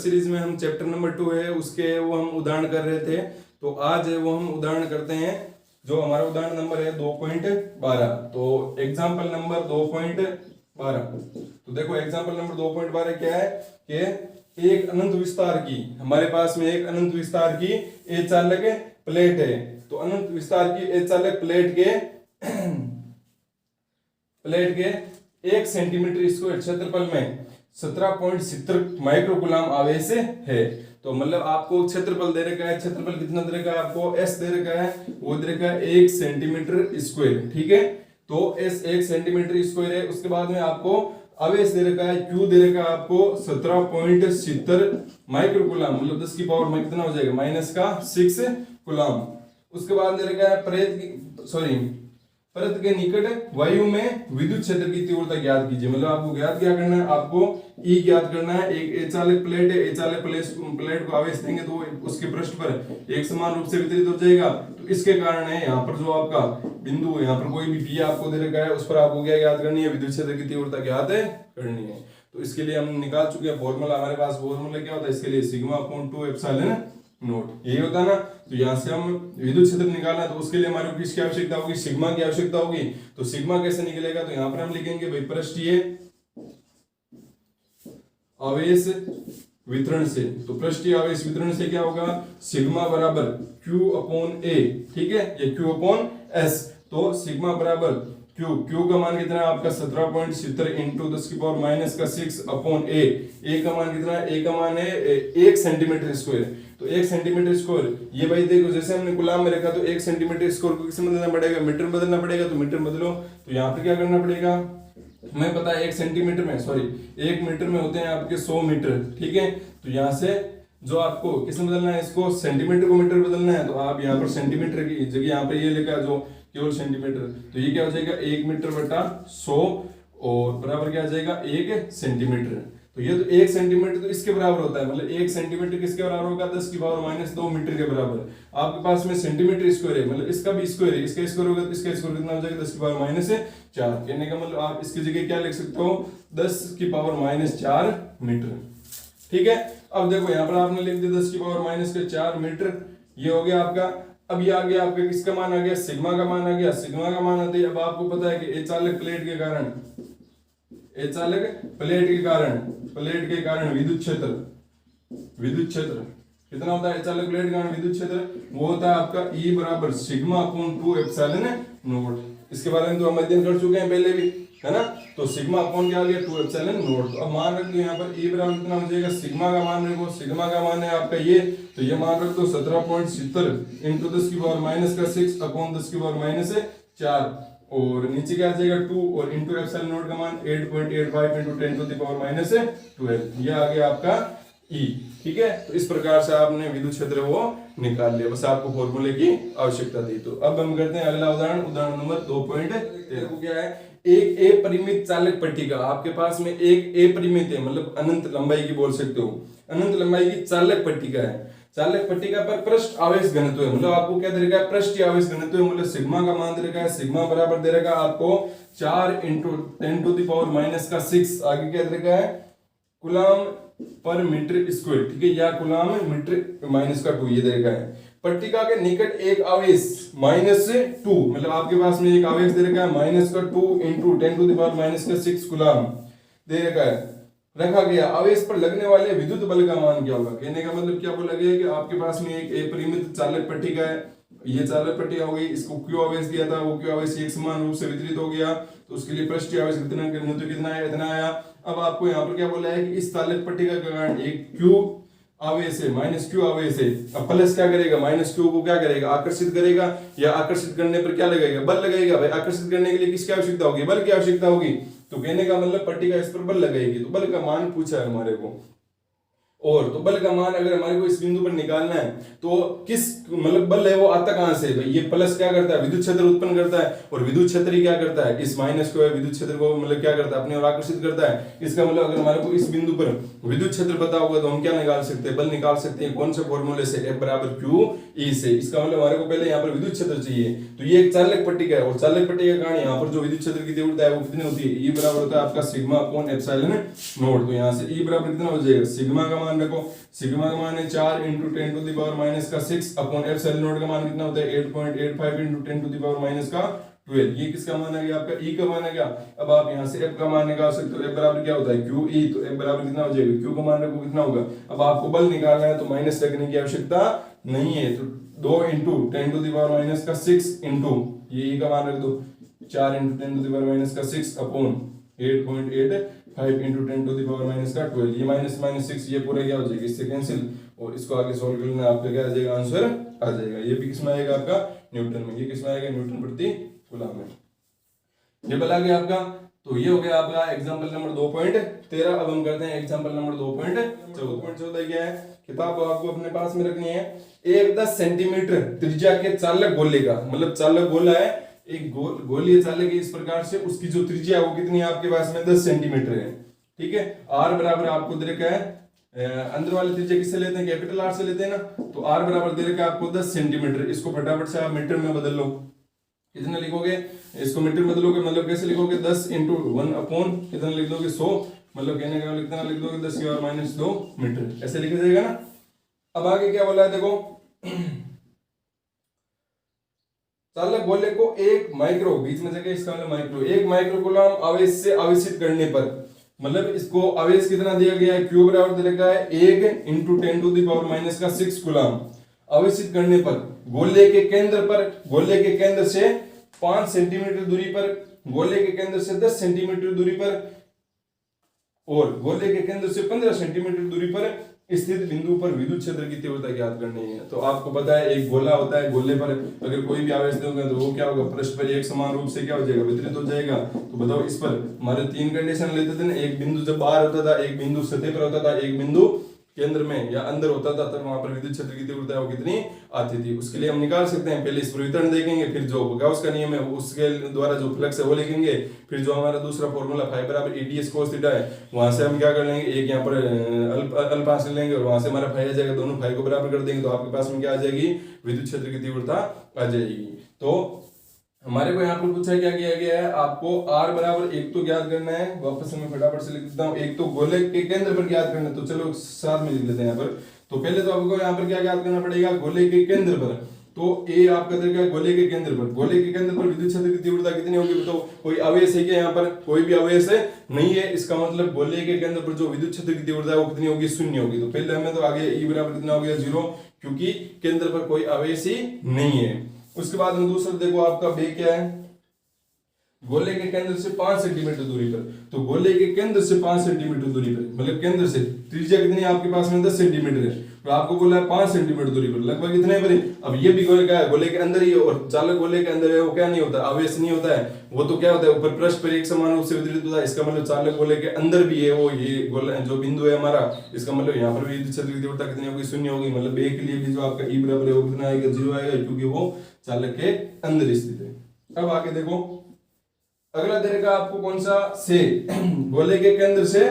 Series में हम chapter number 2 है उसके वो हम उदाहरण कर रहे थे। तो आज वो हम उदाहरण करते हैं, जो हमारा उदाहरण नंबर है 2.12। तो एग्जाम्पल नंबर 2.12। तो देखो एग्जाम्पल नंबर 2.12 क्या है कि एक अनंत विस्तार की, हमारे पास में एक अनंत विस्तार की ए चालक प्लेट है। तो अनंत विस्तार की ए चालक प्लेट के 1 सेंटीमीटर स्क्वायर क्षेत्रफल में 17.70 माइक्रोकूलम आवेश है। तो मतलब आपको क्षेत्रफल दे रखा है, क्षेत्रफल कितना दे रखा है आपको, एस दे रखा है, वो दे रखा है 1 सेंटीमीटर स्क्वायर। ठीक है, तो एस 1 सेंटीमीटर स्क्वायर है। उसके बाद में आपको आवेश दे रखा है, क्यू दे रखा है आपको 17.70 माइक्रोकूलम, मतलब 10 की पावर में कितना हो जाएगा -6 कूलम। उसके बाद दे रखा है परत के निकट वायु में विद्युत क्षेत्र की तीव्रता ज्ञात कीजिए। मतलब आपको ज्ञात क्या करना है, आपको ई ज्ञात करना है। एक एचालक प्लेट है, एचालक प्लेट को आवेश देंगे तो उसके पृष्ठ पर एक समान रूप से वितरित हो जाएगा। तो इसके कारण है यहाँ पर जो आपका बिंदु है, यहाँ पर कोई भी पी आपको दे रखा है, उस पर आपको क्या ज्ञात करनी है, विद्युत क्षेत्र की तीव्रता ज्ञात करनी है। तो इसके लिए हम निकाल चुके हैं फॉर्मूला, हमारे पास फॉर्मूला क्या होता है इसके लिए, सिग्मा अपॉन 2 एप्सिलॉन नोट, यही होता है ना। तो यहाँ से हम विद्युत क्षेत्र निकालना है, तो उसके लिए हमारे को किसकी आवश्यकता होगी, सिग्मा की आवश्यकता होगी। तो सिग्मा कैसे निकलेगा, तो यहाँ पर हम लिखेंगे भाई पृष्ठीय आवेश वितरण से। तो पृष्ठीय आवेश वितरण से क्या होगा, सिग्मा बराबर Q अपॉन A, ठीक है, ये Q अपॉन S। तो सिग्मा बराबर Q का मान कितना है आपका 17.70 इंटू 10 की पावर -6 अपॉन A का मान कितना है, A का मान है 1 सेंटीमीटर स्क्वायर। तो 1 सेंटीमीटर स्क्वायर, ये भाई देखो जैसे हमने गुलाम में रखा, तो 1 सेंटीमीटर स्क्वायर को किसमें बदलना पड़ेगा, मीटर में बदलना पड़ेगा। तो मीटर बदलो, तो यहाँ पे क्या करना पड़ेगा, हमें पता है 1 सेंटीमीटर में 1 मीटर में होते हैं आपके 100 मीटर। ठीक है, तो यहाँ से जो आपको किसमें बदलना है, इसको सेंटीमीटर को मीटर बदलना है। तो आप यहाँ पर सेंटीमीटर की जगह यहाँ पे ये लिखा है जो केवल सेंटीमीटर, तो ये क्या हो जाएगा 1 मीटर बटा 100 और बराबर क्या आ जाएगा 1 सेंटीमीटर। तो ये तो 1 सेंटीमीटर तो इसके बराबर होता है, मतलब 1 सेंटीमीटर किसके बराबर होगा, 10 की पावर -2 मीटर के बराबर। आपके पास में सेंटीमीटर स्क्वायर है, मतलब इसका भी स्क्वायर है, इसका स्क्वायर होगा तो इसका स्क्वायर कितना हो जाएगा 10 की पावर -4। कहने का मतलब आप इसकी जगह क्या लिख सकते हो, 10 की पावर -4 मीटर। ठीक है, अब देखो यहाँ पर आपने लिख दिया 10 की पावर -4 मीटर, ये हो गया आपका। अब ये आ गया आपका किसका मान आ गया, सिग्मा का मान आ गया। सिग्मा का मान आते ही अब आपको पता है कि एचालक प्लेट के कारण विद्युत क्षेत्र कितना होता है, एचालक प्लेट के कारण विद्युत क्षेत्र वो होता है आपका E बराबर सिग्मा अपॉन 2 एप्सिलॉन नोट। इसके बारे में तो हम अध्ययन कर चुके हैं पहले भी, है ना। तो सिग्मा अपॉन क्या आ गया 2 एप्सिलॉन नोट। तो अब मान रख दो यहाँ पर E बराबर कितना हो जाएगा, सिग्मा का मान रखो, सिग्मा का मान है आपका ये, तो ये मान रख दो 17.70 इंटू 10 की पावर -6 अपॉन 10 की पावर -4 और नीचे क्या आ जाएगा 2 और इंटू एप्सिलॉन नोट का मान 8.85 इंटू 10 टू द पावर -12, ये आ गया आपका E। ठीक है, तो इस प्रकार से आपने विद्युत क्षेत्र वो निकाल लिया, बस आपको फॉर्मूले की आवश्यकता थी। तो अब हम करते हैं अगला उदाहरण, उदाहरण नंबर 2.13 क्या है, एक अपरिमित चालक पट्टिका, आपके पास में एक अपरिमित है, मतलब अनंत लंबाई की बोल सकते हो, अनंत लंबाई की चालक पट्टिका है। चालक पट्टिका पर पृष्ठ आवेश घनत्व है, मतलब आपको क्या दे रखा है, पृष्ठ आवेश घनत्व है, मतलब सिग्मा का मान दे रखा है, सिग्मा बराबर दे रखा है आपको 4 इंटू 10 टू द पावर -6, आगे क्या दे रखा है कूलम पर मीटर स्क्वायर। ठीक है, या कूलम मीटर -2 ये दे रखा है। पट्टिका के निकट एक आवेश -2, मतलब आपके पास में एक आवेश दे रखा है -2 into 10 to the power -6 coulomb दे रखा है, रखा गया। आवेश पर लगने वाले विद्युत बल का मान क्या होगा। कहने का मतलब क्या बोला गया कि आपके पास में एक अपरिमित चालक पट्टिका है, ये चालक पट्टिका हो गई, इसको क्यू आवेश दिया था, वो क्यू आवेश एक समान रूप से वितरित हो गया, तो उसके लिए पृष्ठीय आवेश कितना है, इतना आया। अब आपको यहाँ पर क्या बोला है कि इस चालक पट्टिका के कारण एक क्यू आवेश है, -q आवेश है। अब प्लस क्या करेगा, -q को क्या करेगा, आकर्षित करेगा, या आकर्षित करने पर क्या लगेगा, बल लगेगा। भाई आकर्षित करने के लिए किसकी आवश्यकता होगी, बल की आवश्यकता होगी। तो कहने का मतलब पट्टिका इस पर बल लगाएगी, तो बल का मान पूछा है हमारे को। और तो बल का मान अगर हमारे को इस बिंदु पर निकालना है, तो किस मतलब बल है वो आता कहां से भाई, ये प्लस क्या करता है विद्युत क्षेत्र उत्पन्न करता है, और विद्युत क्षेत्र ही क्या करता है इस माइनस को विद्युत क्षेत्र को मतलब क्या करता है अपनी ओर आकर्षित करता है। इसका मतलब अगर हमारे को इस बिंदु पर विद्युत क्षेत्र पता होगा तो हम क्या निकाल सकते हैं, बल निकाल सकते हैं। कौन से फॉर्मूले से, F बराबर Q E से। इसका मतलब हमारे को पहले यहाँ पर विद्युत क्षेत्र चाहिए, तो ये एक चालक पट्टिका है, और चालक पट्टिका के कारण यहाँ पर जो विद्युत क्षेत्र की तीव्रता है वो कितनी होती है, E बराबर होता है आपका सिग्मा अपॉन एप्सिलॉन नॉट। तो यहाँ से E बराबर कितना हो जाएगा, सिग्मा का मान रखो, सिग्मा का मान है 4 × 10⁻⁻6 अपॉन एप्सिलॉन नॉट का मान कितना होता है 8.85 × 10⁻12। ये किसका मान है आपका, E का मान है क्या। अब आप यहाँ से F का मान निकाल सकते हो, F बराबर क्या होता है QE, तो F बराबर कितना हो जाएगा, Q का मान रखो कितना होगा। अब आपको बल निकालना है तो माइनस रखने की आवश्यकता नहीं है, तो 2 × 10⁻6 इंटू ये E का मान रख दो 4 × 10⁻6 अपॉन 8.85 × 10⁻12। ये -6 ये पूरा क्या हो जाएगा इससे कैंसिल, और इसको आगे सॉल्व करना आपका क्या आ जाएगा, आंसर आ जाएगा। ये भी किसमें आएगा आपका न्यूटन में, ये किसमें आएगा न्यूटन प्रति कूलम में। ये बता गया आपका, तो ये हो गया आपका एग्जांपल नंबर 2.13। अब हम करते हैं एग्जांपल नंबर 2.14 क्या है, किताब आपको अपने पास में रखनी है। एक 10 सेंटीमीटर त्रिज्या के चालक गोले का, मतलब चालक गोला है एक गोलीय चालक है इस प्रकार से, उसकी जो त्रिज्या है वो कितनी है आपके पास में 10 सेंटीमीटर है। ठीक है, R बराबर आपको दे रखा है, अंदर वाले त्रिज्या किससे लेते हैं, कैपिटल R से लेते हैं ना, तो R बराबर दे रखा है आपको 10 सेंटीमीटर। इसको फटाफट से आप मीटर में बदल लो, कितना लिखोगे, इसको मीटर में बदलोगे मतलब कैसे लिखोगे 10 × 1 अपॉन कितना लिख दोगे 100, मतलब कहने का कितना लिख दोगे 10⁻² मीटर, ऐसे लिखा जाएगा ना। अब आगे क्या बोला है देखो, चालक गोले को एक माइक्रो, बीच में जगह इसका मतलब माइक्रो, एक माइक्रो कूलम आवेश से आवेशित करने पर, मतलब इसको आवेश कितना दिया गया है, Q बराबर दे रखा है 1 × 10⁻6 कूलम आवेशित करने पर गोले के केंद्र पर, गोले के केंद्र से 5 सेंटीमीटर दूरी पर, गोले के केंद्र से 10 सेंटीमीटर दूरी पर, और गोले के केंद्र से 15 सेंटीमीटर दूरी पर स्थित बिंदु पर विद्युत क्षेत्र की तीव्रता ज्ञात करनी है। तो आपको पता है एक गोला होता है, गोले पर अगर कोई भी आवेश दोगे तो वो क्या होगा, पृष्ठ पर एक समान रूप से क्या हो जाएगा, वितरित हो जाएगा। तो बताओ इस पर हमारे 3 कंडीशन लेते थे ना, एक बिंदु जब बाहर होता था, एक बिंदु सतह पर होता था, एक बिंदु केंद्र में या अंदर होता था, तब वहां पर विद्युत क्षेत्र की तीव्रता वो कितनी आती थी। उसके लिए हम निकाल सकते हैं, पहले इस पर वितरण देखेंगे, फिर जो गाउस का नियम है उसके द्वारा जो फ्लक्स है वो लिखेंगे, फिर जो हमारा दूसरा फॉर्मूला फाई बराबर EDS cos थीटा है वहां से हम क्या कर लेंगे, एक यहाँ पर अल्फा से लेंगे और वहां से हमारा फाई आ जाएगा, दोनों फाई को बराबर कर देंगे तो आपके पास में क्या आ जाएगी, विद्युत क्षेत्र की तीव्रता आ जाएगी। तो हमारे को यहाँ पर पूछा क्या किया गया है, आपको R बराबर एक तो ज्ञात करना है, वापस मैं फटाफट से लिख देता हूँ, एक तो गोले के केंद्र पर ज्ञात करना है, तो चलो साथ में लिख लेते हैं यहाँ पर। तो पहले तो आपको यहाँ पर क्या ज्ञात करना पड़ेगा, गोले के केंद्र पर, तो A आपका तरीका है गोले के केंद्र पर, गोले के केंद्र पर विद्युत क्षेत्र की तीव्रता कितनी होगी, तो कोई आवेश है क्या यहाँ पर, कोई भी आवेश है नहीं है, इसका मतलब गोले के केंद्र पर जो विद्युत क्षेत्र की तीव्रता है वो कितनी होगी, 0 होगी। तो पहले हमें तो आगे E बराबर कितना हो गया 0, क्योंकि केंद्र पर कोई आवेश ही नहीं है। उसके बाद में दूसरा देखो आपका बे क्या है, गोले के केंद्र से 5 सेंटीमीटर दूरी पर, तो गोले के केंद्र से 5 सेंटीमीटर दूरी पर, मतलब केंद्र से त्रिज्या कितनी है आपके पास में 10 सेंटीमीटर है, तो आपको बोला है 5 सेंटीमीटर दूरी पर, लगभग इतने पर। अब ये भी गोले का है, गोले के अंदर ही है, और चालक गोले के अंदर है वो क्या नहीं होता, आवेश नहीं होता है, वो तो क्या होता है ऊपर पृष्ठ पर एक समान रूप से वितरित होता है। इसका मतलब चालक गोले के अंदर भी है वो, ये गोला जो बिंदु है हमारा, इसका मतलब यहाँ पर भी विद्युत क्षेत्र की तीव्रता कितनी होगी, 0 होगी। मतलब ए के लिए भी जो आपका E बराबर है वो कितना आएगा, 0 आएगा, क्योंकि वो चालक के अंदर स्थित है। अब आगे देखो अगला दे रखा आपको कौन सा, से गोले के केंद्र से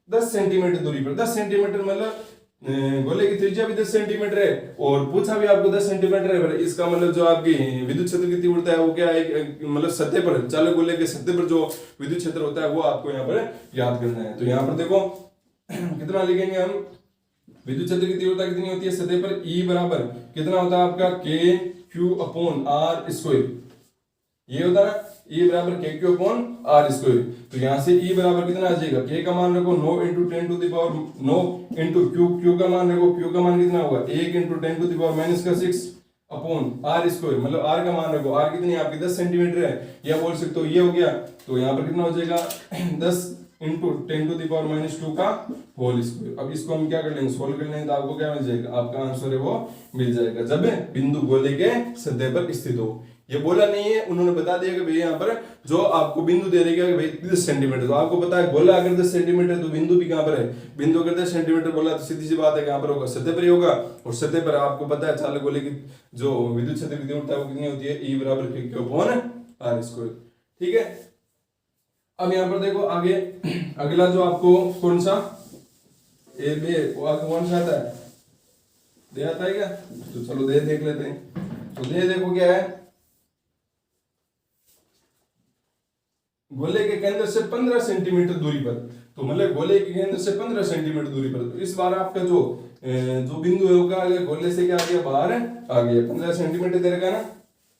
10 सेंटीमीटर दूरी पर, 10 सेंटीमीटर मतलब गोले की त्रिज्या भी 10 सेंटीमीटर है और पूछा भी आपको 10 सेंटीमीटर है। इसका मतलब जो आपकी विद्युत क्षेत्र की तीव्रता है वो क्या है, मतलब सतह पर, चालक गोले के सतह पर जो विद्युत क्षेत्र होता है वो आपको यहाँ पर याद करना है। तो यहाँ पर देखो कितना लिखेंगे हम, विद्युत क्षेत्र की तीव्रता कितनी होती है सतह पर, E बराबर कितना होता है आपका KQ/R², ये होता है E बराबर KQ/R²। तो यहाँ से E बराबर कितना आ जाएगा, K का मान रखो 9 × 10⁻9 इंटू Q का मान रखो, Q का मान कितना होगा 1 × 10⁻6 अपॉन R², मतलब R का मान रखो, R कितनी है आपकी 10 सेंटीमीटर है, या बोल सकते हो ये हो गया। तो यहाँ पर कितना हो जाएगा 10 × 10⁻² का होल स्क्वायर। अब इसको हम क्या कर लेंगे, सोल्व कर लेंगे तो आपको क्या मिल जाएगा, आपका आंसर है वो मिल जाएगा जब बिंदु गोले के सतह पर स्थित हो। ये बोला नहीं है, उन्होंने बता दिया कि भाई यहाँ पर जो आपको बिंदु दे देगा कि भाई 10 सेंटीमीटर, तो आपको पता है गोला अगर 10 सेंटीमीटर तो बिंदु भी कहाँ पर है, बिंदु अगर 10 सेंटीमीटर बोला तो सीधी सी बात है कहाँ पर होगा, सतह पर ही होगा। और सतह पर आपको पता है चालक गोले की जो विद्युत क्षेत्र की तीव्रता है वो कितनी होती है, E बराबर Q अपॉन R स्क्वायर। ठीक है, अब यहाँ पर देखो आगे अगला जो आपको कौन सा ए बे वो आगे कौन सा आता है, दे आता है क्या, तो चलो दे देख लेते हैं। तो दे देखो क्या है, गोले के केंद्र से 15 सेंटीमीटर दूरी पर, तो मतलब गोले के केंद्र से 15 सेंटीमीटर दूरी पर, तो इस बार आपका जो बिंदु है होगा गोले से क्या आ गया, बाहर आ गया, 15 सेंटीमीटर दे रखा है ना।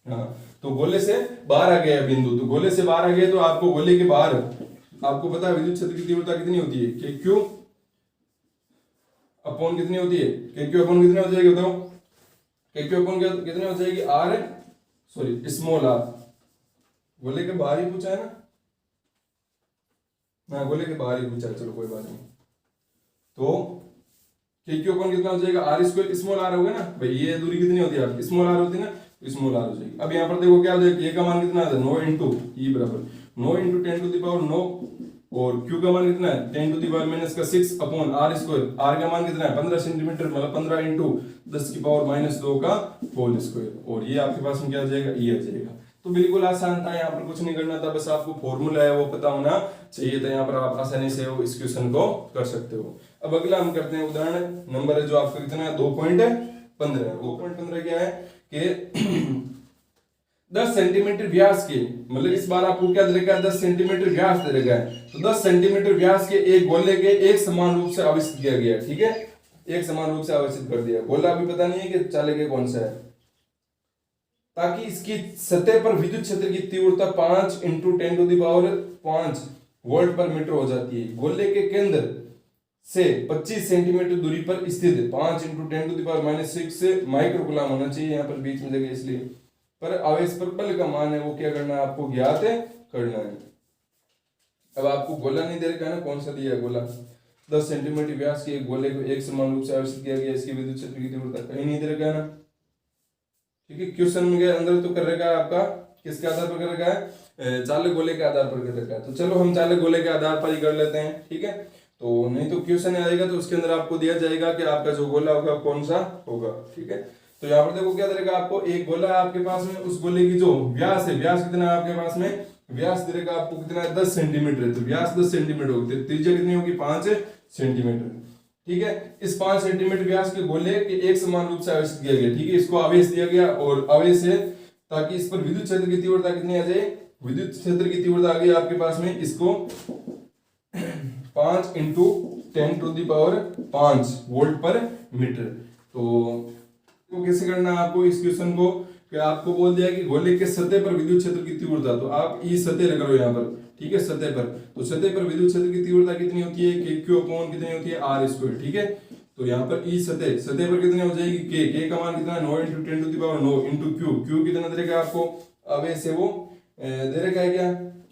हाँ, तो गोले से बाहर आ गया बिंदु, तो गोले से बाहर आ गया तो आपको गोले के बाहर आपको पता है विद्युत क्षेत्र की तीव्रता कितनी होती है, के क्यू अपॉन कितनी होती है, के क्यू अपॉन कितनी हो जाएगी बताओ, के क्यू अपॉन कितनी हो जाएगी, आर सॉरी स्मॉल आर, गोले के बाहर ही पूछा है ना, मैं गोले के बाहर ही पूछा है, चलो कोई बात नहीं। तो के क्यू अपॉन कितना हो जाएगा, आर स्क्वायर स्मॉल आर होगा ना भाई, ये दूरी कितनी होती है आपकी, स्मॉल आर होती है ना, तो स्मॉल आर हो जाएगी। अब यहाँ पर देखो क्या हो जाएगा, ए का मान कितना है 9 इंटू ई बराबर 9 इंटू 10 टू द पावर 9 और Q का मान कितना है 10 टू द पावर माइनस का 6 अपॉन R स्क्वायर, R का मान कितना है 15 सेंटीमीटर, मतलब 15 इंटू 10 की पावर माइनस 2 का होल स्क्वायर, और ये आपके पास में क्या आ जाएगा, ये आ जाएगा। तो बिल्कुल आसान था, यहाँ पर कुछ नहीं करना था, बस आपको फॉर्मूला है वो पता होना चाहिए था, यहाँ पर आप आसानी से इस क्वेश्चन को कर सकते हो। अब अगला हम करते हैं उदाहरण नंबर है जो आपका कितना है 2.15, 2.15 क्या है कि 10 सेंटीमीटर व्यास के, मतलब इस बार आपको क्या दे रखा है 10 सेंटीमीटर व्यास दे रखा है, तो 10 सेंटीमीटर व्यास के एक गोले के एक समान रूप से आवेशित किया गया है। ठीक है, एक समान रूप से आवेशित कर दिया, गोला अभी पता नहीं है कि चालक कौन सा है, ताकि इसकी सतह पर विद्युत क्षेत्र की तीव्रता 5 into 10 to the power 5 volt पर मीटर हो जाती है। गोले के केंद्र से 25 सेंटीमीटर दूरी पर स्थित 5 into 10 to the power minus 6 microcoulomb होना चाहिए, यहाँ पर बीच में जगह इसलिए, पर आवेश पर बल का मान है वो क्या करना है आपको ज्ञात करना है। अब आपको गोला नहीं दे रखा है ना, कौन सा दिया है गोला, 10 सेंटीमीटर व्यास के गोले को एक समान रूप से आवेशित किया गया, इसकी विद्युत क्षेत्र की तीव्रता कहीं नहीं दे रखा है ना। ठीक है, क्वेश्चन के अंदर तो कर रखा है आपका किसके आधार पर कर रखा है, चालक गोले के आधार पर कर रखा है, तो चलो हम चालक गोले के आधार पर ही कर लेते हैं। ठीक है, तो नहीं तो क्वेश्चन आएगा तो उसके अंदर आपको दिया जाएगा कि आपका जो गोला होगा कौन सा होगा। ठीक है, तो यहाँ पर देखो क्या देगा आपको, एक गोला है आपके पास में, उस गोले की जो व्यास है, व्यास कितना है आपके पास में, व्यास देगा आपको कितना है 10 सेंटीमीटर, तो व्यास 10 सेंटीमीटर होगी, त्रिज्या कितनी होगी 5 सेंटीमीटर। ठीक है, इस 5 सेंटीमीटर व्यास के गोले के एक समान रूप से आवेशित किया गया। ठीक है, इसको आवेश दिया गया और आवेश है ताकि इस पर विद्युत क्षेत्र की तीव्रता कितनी आ जाए, विद्युत क्षेत्र की तीव्रता आ गई आपके पास में, इसको 5 into 10 to the power 5 volt पर मीटर। तो कैसे करना है आपको इस क्वेश्चन को, कि आपको बोल दिया कि गोले के सतह पर विद्युत क्षेत्र की तीव्रता, तो आप ई सतह करो यहाँ पर। ठीक है, सतह पर, तो सतह पर विद्युत क्षेत्र की तीव्रता कितनी होती है, के क्यू अपॉन कितनी होती है, आर स्क्वायर। ठीक है, तो यहाँ पर ई सतह, सतह पर कितनी हो जाएगी, के का मान कितना 9 into 10 to the power 9 into Q, Q कितना दे रखा है आपको, आवेश है वो दे रखा है क्या,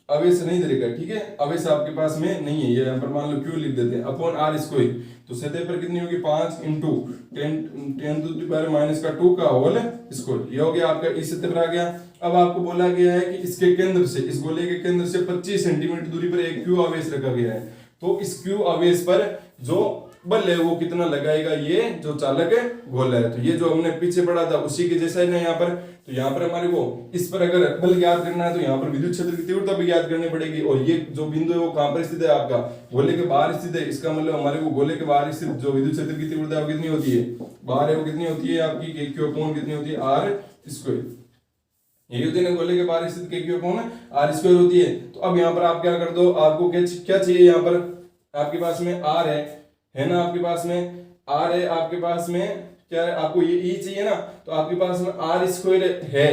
आवेश नहीं दे रखा। ठीक है, आवेश आपके पास में नहीं है, ये यहाँ पर मान लो क्यू लिख देते हैं अपॉन आर स्क्वायर, तो सतह पर कितनी होगी 5 into 10 to the power minus का 2 का होल स्क्वायर, ये हो गया आपका इस सतह पर आ गया। अब आपको बोला गया है कि इसके केंद्र से, इस गोले के केंद्र से 25 सेंटीमीटर दूरी पर एक क्यू आवेश रखा गया है, तो इस क्यू आवेश पर जो बल है वो कितना लगाएगा ये जो चालक है गोला है, तो ये जो हमने पीछे पढ़ा था उसी के जैसा है ना यहाँ पर। तो यहाँ पर हमारे को इस पर अगर बल ज्ञात करना है तो यहाँ पर विद्युत क्षेत्र की तीव्रता भी ज्ञात करनी पड़ेगी, और ये जो बिंदु है वो कहाँ पर स्थित है आपका, गोले के बाहर स्थित है, इसका मतलब हमारे को गोले के बाहर स्थित जो विद्युत क्षेत्र की तीव्रता कितनी होती है, बाहर है वो कितनी होती है आपकी, के क्यू अपॉन कितनी होती है, आर स्क्वायर, यही होती है ना, गोले के बाहर स्थित के क्यू अपॉन आर स्क्वायर होती है। तो अब यहाँ पर आप क्या कर दो, आपको क्या चाहिए, यहाँ पर आपके पास में आर है ना, आपके पास में आर है, आपके पास में क्या है, आपको ये ई चाहिए ना, तो आपके पास में आर स्क्वायर है,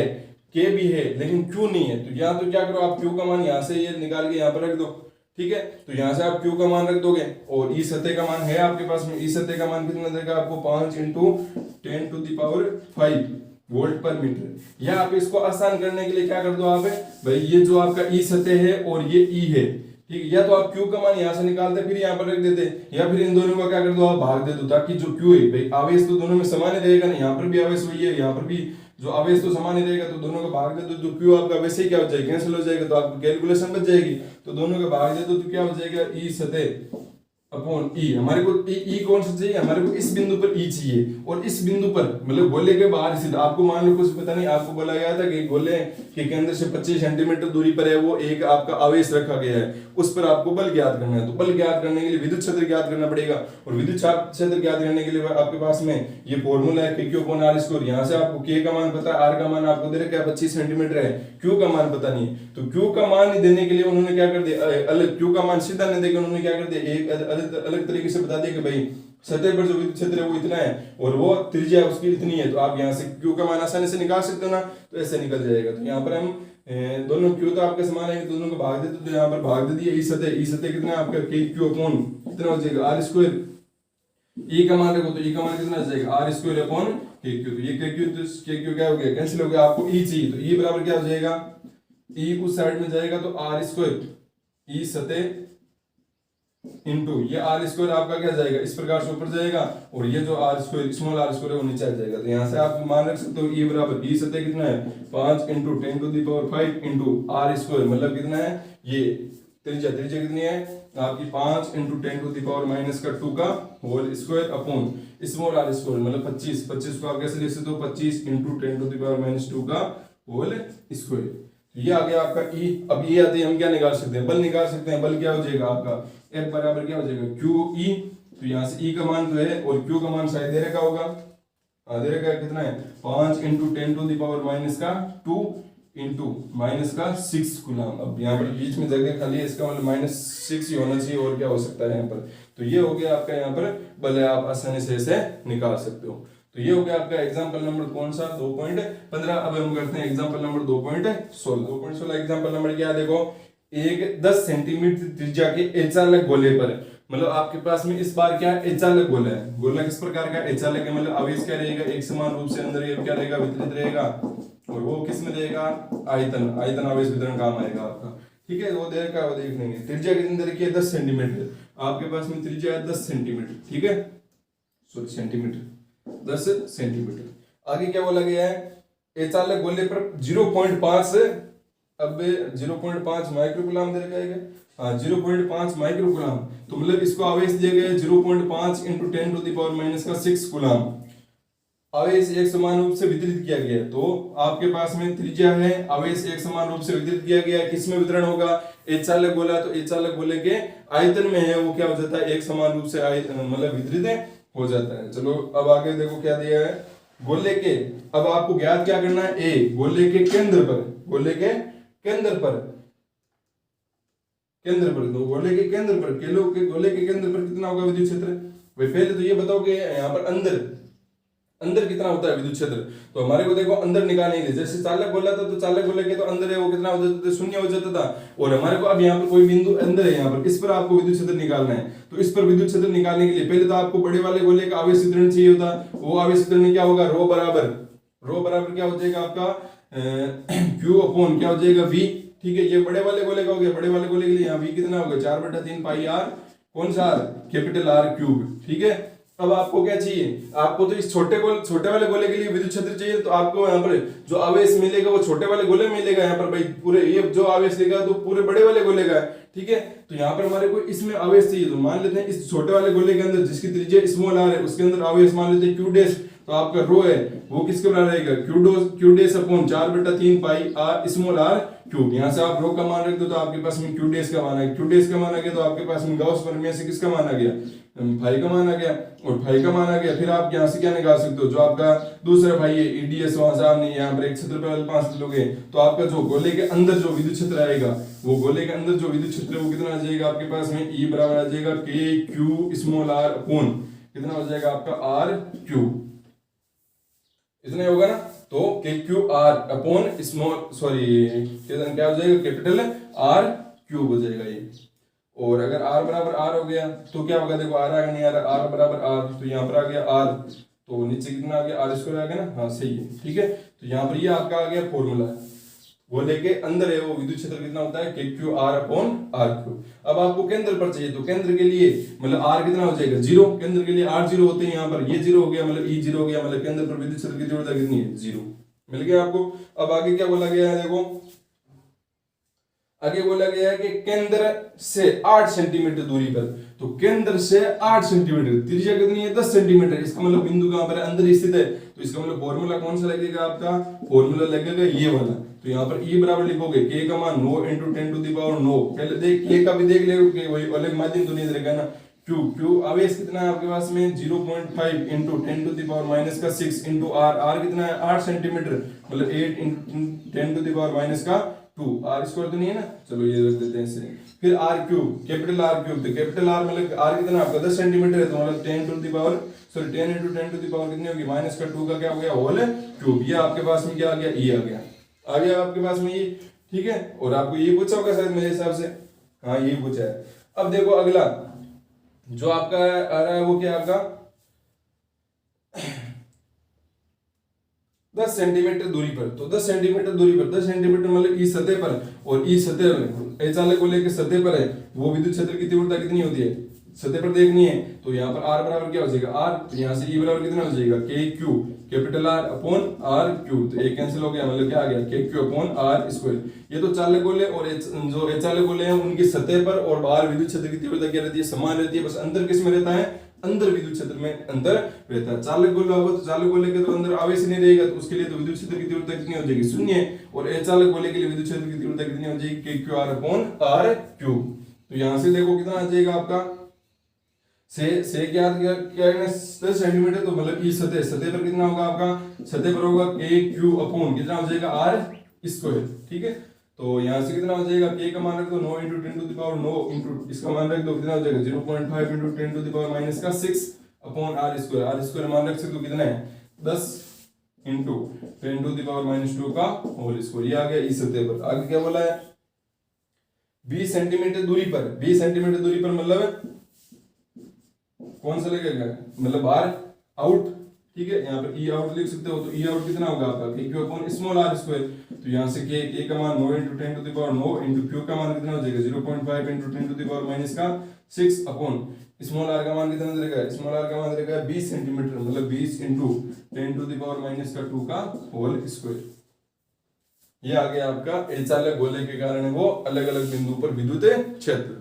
के भी है, लेकिन क्यू नहीं है, तो यहाँ तो क्या करो आप क्यू का मान यहाँ से ये निकाल के यहाँ पर रख दो। ठीक है, तो यहाँ से आप क्यू का मान रख दोगे, और ई सतह का मान है आपके पास में, ई सतह का मान कितना देगा आपको 5 into 10 to the power 5 volt पर मीटर। या आप इसको आसान करने के लिए क्या कर दो आप भाई, ये जो आपका ई सतह है और ये ई है, ठीक है, या तो आप क्यू का मान यहाँ से निकालते फिर यहाँ पर रख देते, या फिर इन दोनों का क्या कर दो आप भाग दे दो, ताकि जो क्यू है भाई आवेश तो दोनों में समान ही रहेगा ना, यहाँ पर भी आवेश वही है, यहाँ पर भी जो आवेश तो समान ही रहेगा, तो दोनों का भाग दे दो तो क्यू आपका वैसे ही क्या हो जाएगा, कैंसिल हो जाएगा, तो आपको कैलकुलेशन बच जाएगी। तो दोनों का भाग दे दो तो क्या हो जाएगा, ई सतह अपॉन ई। हमारे को ई कौन सा चाहिए, हमारे को इस बिंदु पर ई चाहिए, और इस बिंदु पर मतलब गोले के बाहर सीधा आपको मान लो कुछ पता नहीं, आपको बोला गया था कि गोले के केंद्र से 25 सेंटीमीटर दूरी पर है वो एक आपका आवेश रखा गया है, उस पर आपको बल ज्ञात करना है। तो बल ज्ञात करने के लिए विद्युत क्षेत्र ज्ञात करना पड़ेगा, और विद्युत क्षेत्र ज्ञात करने के लिए आपके पास में ये फॉर्मूला है कि क्यू अपॉन आर स्क्वायर। यहाँ से आपको के का मान पता है, आर का मान आपको दे रखा है 25 सेंटीमीटर है, क्यू का मान पता नहीं, तो क्यू का मान नहीं देने के लिए उन्होंने क्या कर दिया, अलग क्यू का मान सीधा नहीं देकर उन्होंने क्या कर दिया, एक अलग तरीके से बता दिया कि भाई सतह पर जो विद्युत क्षेत्र है वो इतना है और वो त्रिज्या उसकी इतनी है, तो आप यहाँ से क्यू का मान आसानी से निकाल सकते हो ना, तो ऐसे निकल जाएगा। तो यहाँ पर हम दोनों क्यू तो आपके समान है, दोनों को भाग देते, तो यहाँ पर भाग दे दिया ई सतह कितना है आपका के क्यू अपॉन कितना हो जाएगा आर स्क्वायर, ई का मान रखो तो ई का मान कितना आ जाएगा आर स्क्वायर अपॉन के क्यू। तो ये के क्यू क्या हो गया, कैंसिल हो गया, आपको ई चाहिए, तो ई बराबर क्या हो जाएगा, ई उस साइड में जाएगा तो आर स्क्वायर ई सतह इनटू ये आर स्क्वायर आपका क्या जाएगा, इस प्रकार से ऊपर जाएगा, और ये जो R square small R square है वो नीचे आ जाएगा। तो यहाँ से आप मान रख सकते हो ई बराबर ई सतह कितना है 5 × 10⁵ इंटू आर स्क्वायर, मतलब कितना है ये त्रिज्या कितनी है आपकी 5 × 10⁻² का whole square upon small R square मतलब 25 को आप कैसे लिख सकते हो 25 × 10⁻² का होल स्क्वायर। ये आ गया आपका ई। अब ये आते हम क्या निकाल सकते हैं, बल निकाल सकते हैं। बल क्या हो जाएगा आपका F बराबर क्या हो जाएगा क्यू ई। तो यहाँ से ई का मान जो है और क्यू का मान शायद दे रखा होगा, दे रखा है कितना है 5 × 10⁻² -6 कूलम। अब यहाँ पर बीच में जगह खाली है, इसका मतलब -6 ही होना चाहिए, और क्या हो सकता है यहाँ पर। तो ये हो गया आपका यहाँ पर बल है, आप आसानी से इसे निकाल सकते हो। तो ये हो गया आपका एग्जांपल नंबर कौन सा 2.15। अब हम करते हैं एग्जांपल नंबर 2.16 एग्जांपल नंबर क्या देखो, एक 10 सेंटीमीटर त्रिज्या के एचालक गोले पर, मतलब आपके पास में इस बार क्या एचालक गोला है। गोला किस प्रकार का एचालक है, मतलब आवेश क्या रहेगा एक समान रूप से अंदर ये क्या रहेगा वितरित रहेगा, और वो किस में रहेगा आयतन आवेश वितरण काम आएगा आपका। ठीक है, वो देर का वो देख लेंगे। त्रिज्या कितनी तरह की है 10 सेंटीमीटर, आपके पास में त्रिज्या है 10 सेंटीमीटर, ठीक है सॉरी सेंटीमीटर 10 सेंटीमीटर। आगे क्या बोला गया है, एचालक गोले पर 0.5 अब 0.5 माइक्रोकूलम दे रखा है, हाँ 0.5 माइक्रोकूलम। तो मतलब इसको आवेश दिया गया है 0.5 × 10⁻⁶ कूलम। आवेश एक समान रूप से वितरित किया गया है। तो आपके पास में त्रिज्या है, आवेश एक समान रूप से वितरित किया गया है, किसमें वितरण होगा एचालक गोला। तो एचालक गोले के आयतन में है वो क्या हो जाता है एक समान रूप से मतलब वितरित हो जाता है। चलो अब आगे देखो क्या दिया है गोले के। अब आपको ज्ञात क्या करना है, ए गोले के केंद्र पर, गोले के केंद्र पर तो गोले के केंद्र पर गोले के केंद्र पर कितना होगा विद्युत क्षेत्र। भाई पहले तो ये बताओ कि यहाँ पर अंदर कितना होता है विद्युत क्षेत्र। तो हमारे को देखो अंदर निकालने के लिए, जैसे चालक गोला था तो चालक गोले के तो अंदर है वो कितना हो जाता था 0 हो जाता था। और हमारे को अब यहाँ पर कोई बिंदु अंदर है, यहाँ पर इस पर आपको विद्युत क्षेत्र निकालना है। तो इस पर विद्युत क्षेत्र निकालने के लिए पहले तो आपको बड़े वाले गोले का आवेश वितरण चाहिए होता। वो आवेश वितरण क्या होगा रो बराबर क्या हो जाएगा आपका क्यू अपॉन क्या हो जाएगा वी। ठीक है, ये बड़े वाले गोले का हो गया। बड़े वाले गोले के लिए यहाँ वी कितना होगा 4/3 पाई आर, कौन सा आर कैपिटल आर क्यूब। ठीक है, अब आपको क्या चाहिए, आपको तो इस छोटे वाले गोले के लिए विद्युत क्षेत्र चाहिए। तो आपको यहाँ पर जो आवेश मिलेगा वो छोटे वाले गोले में मिलेगा। यहाँ पर भाई पूरे ये जो आवेश लेगा तो पूरे बड़े वाले गोले का है। ठीक है, तो यहाँ पर हमारे को इसमें आवेश चाहिए। तो मान लेते हैं इस छोटे वाले गोले के अंदर जिसकी त्रिज्या स्मॉल आर है उसके अंदर आवेश मान लेते हैं क्यू डैश। तो आपका रो है वो किसके बराबर रहेगा Q dash upon 4/3 pi R small R cube. यहाँ से आप रो का मान रख दो तो आपके पास में क्यू डैश का मान है। क्यू डैश का मान आ गया तो आपके पास में गॉस प्रमेय से किसका मान आ गया फाई का मान आ गया, और फाई का मान आ गया। फिर आप यहाँ से क्या निकाल सकते हो, जो आपका दूसरा भाई है ईडीएस, वहां से आपने यहाँ पर एक क्षेत्रफल 5 लोगे तो आपका जो गोले के अंदर जो विद्युत क्षेत्र आएगा वो गोले के अंदर जो विद्युत क्षेत्र है वो कितना आ जाएगा आपके पास में ई बराबर आ जाएगा के क्यू स्मॉल आर अपॉन कितना हो जाएगा आपका आर क्यूब, इतना होगा ना। तो के क्यू आर अपॉन क्या हो जाएगा कैपिटल आर क्यूब हो जाएगा ये। और अगर r बराबर r हो गया तो क्या होगा, देखो r आ नहीं आ रहा, r बराबर r, तो यहाँ पर आ गया r, तो नीचे कितना आ गया r स्क्वायर आ गया ना, हाँ सही है। ठीक है, तो यहाँ पर ये आपका आ गया फॉर्मूला। गोले के अंदर है वो विद्युत क्षेत्र कितना होता है K Q R upon R Q. अब आपको केंद्र पर चाहिए तो केंद्र के लिए मतलब r कितना हो जाएगा 0, केंद्र के लिए r 0 होते हैं, यहाँ पर ये 0 हो गया मतलब e 0 हो गया, मतलब केंद्र पर विद्युत क्षेत्र की तीव्रता कितनी है 0। मिल गया आपको। अब आगे क्या बोला गया है देखो, आगे बोला गया है कि केंद्र से 8 सेंटीमीटर दूरी पर, तो केंद्र से 8 सेंटीमीटर, त्रिज्या कितनी है 10 सेंटीमीटर, इसका मतलब बिंदु कहां पर है, अंदर स्थित है, तो इसका मतलब फॉर्मूला कौन सा लगेगा आपका, फॉर्मूला लगेगा ये वाला। तो यहाँ पर E बराबर लिखोगे k का मान 9 × 10⁹9, पहले देख k का भी देख ले, वही अलग माध्यम तो नहीं देगा ना। Q आवेश कितना है आपके पास में 0.5 × 10⁻⁻6 × r कितना है 8 सेंटीमीटर, मतलब 8 × 10⁻², r स्क्वायर तो नहीं है ना, चलो ये रख देते हैं इसे। फिर r3, कैपिटल R3, तो कैपिटल R मतलब r कितना आपका 10 सेंटीमीटर है, तो मतलब 10 × 10 कितनी होगी -2 का क्या हो गया होल क्यूब। ये आपके पास में क्या आ गया, ये आ गया आपके पास में ये, ठीक है। और आपको ये पूछा होगा शायद मेरे हिसाब से, हाँ ये पूछा है। अब देखो अगला जो आपका आ रहा है वो क्या आपका 10 सेंटीमीटर दूरी पर, तो 10 सेंटीमीटर दूरी पर 10 सेंटीमीटर मतलब ई सतह पर, और ई सतह चालक को लेकर सतह पर है, वो विद्युत क्षेत्र की तीव्रता कितनी होती है सतह पर देखनी है। तो यहाँ पर r बराबर क्या हो जाएगा r, तो यहाँ से E बराबर कितना हो जाएगा k Q, capital R upon r cube, तो एक कैंसिल हो गया, मतलब क्या आ गया k Q upon r square. ये तो चालक गोले और जो अचालक गोले हैं उनकी सतह पर और बाहर विद्युत क्षेत्र की तीव्रता क्या रहती है, समान रहती है, बस अंतर किस में रहता है, अंदर विद्युत क्षेत्र में अंतर रहता है। चालक गोला होगा तो चालक गोले के तो अंदर आवेश नहीं रहेगा, तो उसके लिए तो विद्युत क्षेत्र की तीव्रता कितनी हो जाएगी 0, और अचालक गोले के लिए विद्युत क्षेत्र की तीव्रता कितनी हो जाएगी k Q r upon r cube. तो यहां से देखो कितना आ जाएगा आपका से क्या है 10 सेंटीमीटर, तो मतलब ई सतह पर कितना होगा आपका, सतह पर होगा k क्यू अपॉन कितना हो जाएगा r स्क्वायर, ठीक है। तो यहां से कितना हो जाएगा, k का मान रख दो 9 × 10⁹9 इसका मान रख दो कितना हो जाएगा 0.5 × 10⁻⁻6 अपॉन r स्क्वायर मान रख सकते हो कितना है 10 × 10⁻⁻2 का होल स्क्वायर। ये आ गया इस सतह पर। आगे क्या बोला है 20 सेंटीमीटर दूरी पर, 20 सेंटीमीटर दूरी पर मतलब कौन सा लगेगा, मतलब बाहर आउट, ठीक है। यहाँ पर ई आउट लिख सकते हो, तो ई आउट कितना होगा आपका k Q upon small r square. तो यहाँ से k का मान 9 × 10⁻9 क्यू का मान कितना हो जाएगा 0.5 × 10⁻6 अपॉन स्मॉल r का मान कितना रहेगा, स्मॉल r का मान रहेगा 20 सेंटीमीटर, मतलब 20 × 10⁻2 का होल स्क्वायर। ये आ गया आपका अचालक गोले के कारण वो अलग अलग बिंदु पर विद्युत क्षेत्र,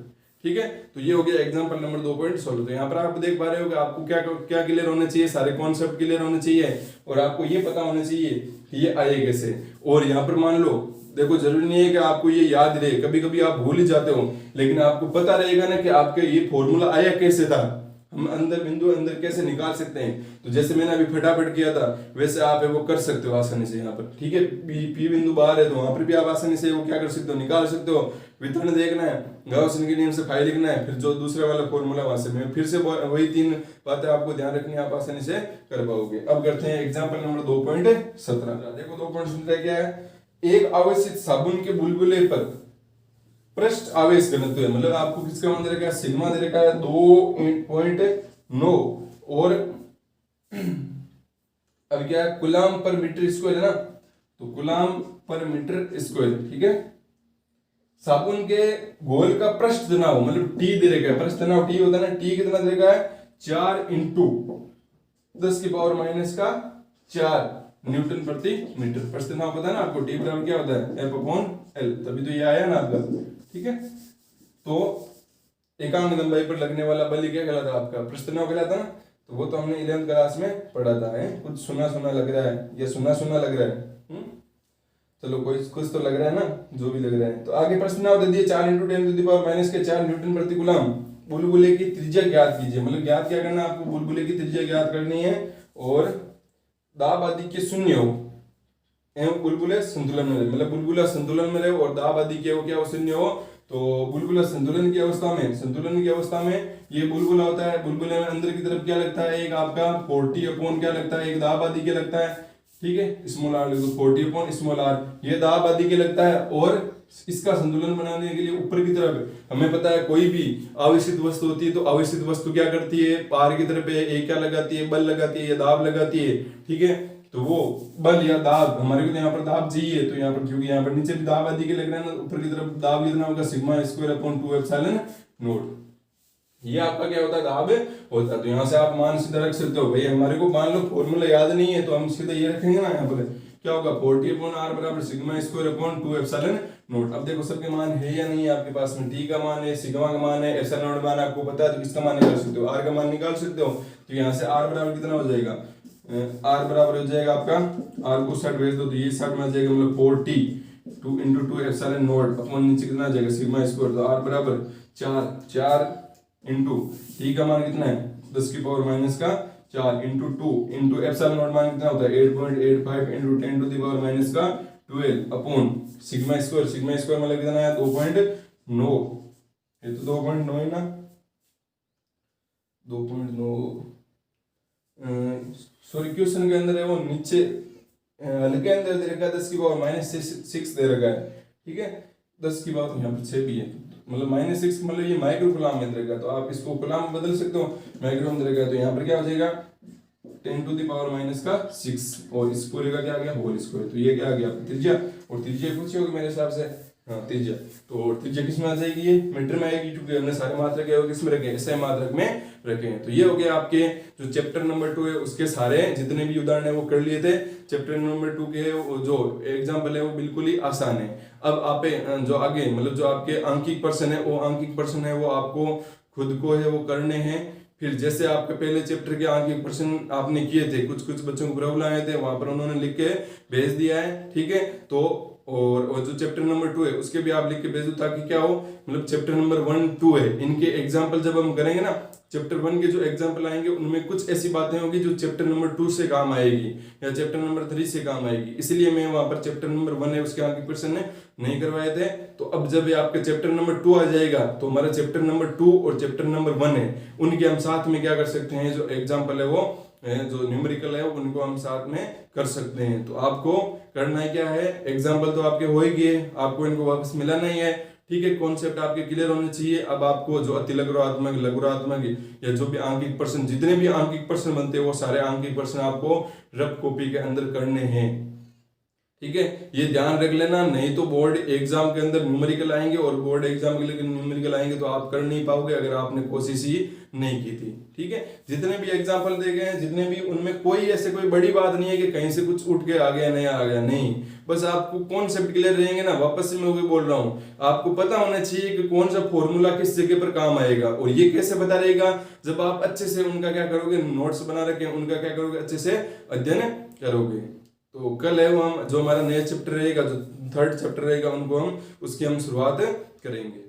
ठीक है। तो ये हो गया एग्जांपल नंबर 2.16। तो यहाँ पर आप देख पा रहे हो कि आपको क्या क्या क्लियर होना चाहिए, सारे कॉन्सेप्ट क्लियर होने चाहिए, और आपको ये पता होना चाहिए कि ये आए कैसे। और यहाँ पर मान लो देखो जरूरी नहीं है कि आपको ये याद रहे, कभी कभी आप भूल ही जाते हो, लेकिन आपको पता रहेगा ना कि आपके ये फॉर्मूला आया कैसे था, हम अंदर बिंदु अंदर कैसे निकाल सकते हैं। तो जैसे मैंने अभी फटाफट किया था वैसे आप वो कर सकते हो आसानी से यहाँ पर, ठीक है। पी बिंदु बाहर है तो वहां पर भी आप आसानी से वो क्या कर सकते हो, निकाल सकते हो। वितरण देखना है, गॉसियन के नियम से फाई लिखना है, फिर जो दूसरा वाला फॉर्मूला वहां से मैं फिर से वही 3 बातें आपको ध्यान रखनी है, आप आसानी से कर पाओगे। अब करते हैं एग्जाम्पल नंबर 2.17। देखो 2.17 क्या है, एक आवेशित साबुन के बुलबुले पर पृष्ठ आवेश घनत्व है, मतलब आपको किसका मान दे रखा है, सिग्मा दे रखा है 2.9, और अब क्या है कूलाम पर मीटर स्क्वायर है ना, तो कूलाम पर मीटर स्क्वायर, ठीक है। साबुन के घोल का पृष्ठ तनाव मतलब टी दे रखा है, पृष्ठ तनाव टी होता है ना, टी कितना दे रखा है 4 × 10⁻⁴ न्यूटन प्रति मीटर। पृष्ठ तनाव पता है ना आपको, टी बराबर क्या होता है F/L, तभी तो ये आया ना आपका, ठीक है। तो एकांक लंबाई पर लगने वाला बल क्या कहलाता है आपका, पृष्ठ तनाव कहलाता है ना। तो वो तो हमने 11th क्लास में पढ़ा था, है कुछ सुना सुना लग रहा है, या सुना सुना लग रहा है, चलो कोई कुछ तो लग रहा है ना, जो भी लग रहा है। तो आगे प्रश्न ना दे दिए 4 × 10⁻⁴ न्यूटन प्रति कूलम। बुलबुले की त्रिज्या ज्ञात कीजिए, मतलब ज्ञात क्या करना है आपको, बुलबुले की त्रिज्या ज्ञात करनी है, और दाब आदि के शून्य हो एवं बुलबुले संतुलन में रहे, मतलब बुलबुला संतुलन में रहे और दाब आदि के हो क्या हो शून्य हो। तो बुलबुला संतुलन की अवस्था में ये बुलबुला होता है, बुलबुले में अंदर की तरफ क्या लगता है, एक आपका 40 अपॉन क्या लगता है, एक दाब आदि के लगता है, ठीक है, small r, 40 upon small r, ये दाब आदि के लगता है। और इसका संतुलन बनाने के लिए ऊपर की तरफ हमें पता है कोई भी आवेशित वस्तु होती है तो आवेशित वस्तु क्या करती है, पार की तरफ एक क्या लगाती है, बल लगाती है या दाब लगाती है, ठीक है। तो वो बल या दाब हमारे को यहाँ पर दाब चाहिए, तो यहाँ पर क्योंकि यहाँ पर नीचे भी दाब आदि के लग रहे हैं ना, ऊपर की तरफ दाब कितना होगा σ²/2ε0। ये आपका क्या होता है, दाब होता है। तो यहाँ से आप मान सीधा रख सकते हो भाई, हमारे को मान लो फॉर्मूला याद नहीं है तो हम सीधा ये रखेंगे ना यहाँ पर क्या होगा 40/r बराबर sigma square upon 2 epsilon not. अब देखो सबके मान है या नहीं है आपके पास में, टी का मान है, सिग्मा का मान है, एप्सिलॉन नॉट मान आपको पता है, तो किसका मान निकाल सकते हो, आर का मान निकाल सकते हो। तो यहाँ से आर बराबर कितना हो जाएगा, आर बराबर हो जाएगा आपका, आर को साइड भेज दो तो ये साइड में आ जाएगा मतलब 40 इंटू 2 एप्सिलॉन नॉट अपॉन नीचे कितना आ जाएगा सिग्मा स्क्वायर, तो आर बराबर 4 इंटू टी का मान कितना है 10 की पावर माइनस का 4 इंटू 2 इंटू एप्सिलॉन नॉट मान कितना होता है 8.85 into 10 to the power minus का 12 upon sigma square, sigma square मतलब कितना है 2.9, ये तो 2.9 है ना, 2.9 सॉरी क्वेश्चन के अंदर है वो नीचे हल्के अंदर दे रखा है 10 की पावर माइनस 6 दे रखा है, ठीक है 10 की पावर यहाँ पर 6 भी है, मतलब -6 मतलब ये माइक्रो कूलम में रहेगा, तो आप इसको कूलम में बदल सकते हो, माइक्रो में रहेगा, तो यहाँ पर क्या हो जाएगा 10 टू द पावर माइनस का 6 और इस पूरे का क्या आ गया होल स्क्वायर, तो ये क्या आ गया त्रिज्या, और त्रिज्या पूछी होगी मेरे हिसाब से, हाँ त्रिज्या, तो त्रिज्या किस में आ जाएगी, ये मीटर में आएगी, क्योंकि हमने सारे मात्रक है वो किस में रखे हैं, SI मात्रक में रखे हैं। तो ये हो गया आपके जो चैप्टर नंबर 2 है उसके सारे जितने भी उदाहरण है वो कर लिए थे। चैप्टर नंबर 2 के जो एग्जाम्पल है वो बिल्कुल ही आसान है। अब आप जो आगे मतलब जो आपके आंकिक प्रश्न है वो आंकिक प्रश्न है वो आपको खुद को है वो करने हैं। फिर जैसे आपके पहले चैप्टर के आंकिक प्रश्न आपने किए थे, कुछ कुछ बच्चों को प्रॉब्लम आए थे, वहां पर उन्होंने लिख के भेज दिया है, ठीक है। तो और जो चैप्टर नंबर 2 है उसके भी आप लिख के भेज दो, ताकि क्या हो मतलब चैप्टर नंबर 1, 2 है इनके एग्जाम्पल जब हम करेंगे ना, चैप्टर 1 के जो एग्जाम्पल आएंगे उनमें कुछ ऐसी बातें होंगी जो चैप्टर नंबर 2 से काम आएगी या चैप्टर नंबर 3 से काम आएगी, इसलिए मैं वहां पर चैप्टर नंबर 1 है उसके आंकिक प्रश्न नहीं करवाए थे। तो अब जब आपके चैप्टर नंबर 2 आ जाएगा तो हमारा चैप्टर नंबर 2 और चैप्टर नंबर 1 है उनके हम साथ में क्या कर सकते हैं, जो एग्जाम्पल है वो जो न्यूमेरिकल है उनको हम साथ में कर सकते हैं। तो आपको करना है क्या है, एग्जाम्पल तो आपके हो ही गए, आपको इनको वापस मिलाना ही है, ठीक है। कॉन्सेप्ट आपके क्लियर होने चाहिए। अब आपको जो अति लघुरात्मक, लघुरात्मक या जो भी आंकिक प्रश्न, जितने भी आंकिक प्रश्न बनते हैं वो सारे आंकिक प्रश्न आपको रफ कॉपी के अंदर करने हैं, ठीक है। ये ध्यान रख लेना, नहीं तो बोर्ड एग्जाम के अंदर न्यूमेरिकल आएंगे और बोर्ड एग्जाम के लिए न्यूमेरिकल आएंगे तो आप कर नहीं पाओगे अगर आपने कोशिश ही नहीं की थी, ठीक है। जितने भी एग्जाम्पल दे गए हैं, जितने भी, उनमें कोई ऐसे कोई बड़ी बात नहीं है कि कहीं से कुछ उठ के आ गया नहीं आ गया, नहीं, बस आपको कॉन्सेप्ट क्लियर रहेंगे ना। वापस से मैं वही बोल रहा हूँ, आपको पता होना चाहिए कि कौन सा फॉर्मूला किस जगह पर काम आएगा, और ये कैसे पता रहेगा, जब आप अच्छे से उनका क्या करोगे, नोट्स बना रखे उनका क्या करोगे, अच्छे से अध्ययन करोगे। तो कल है वो हम जो हमारा नया चैप्टर रहेगा, जो 3rd चैप्टर रहेगा, उनको हम उसकी हम शुरुआत करेंगे।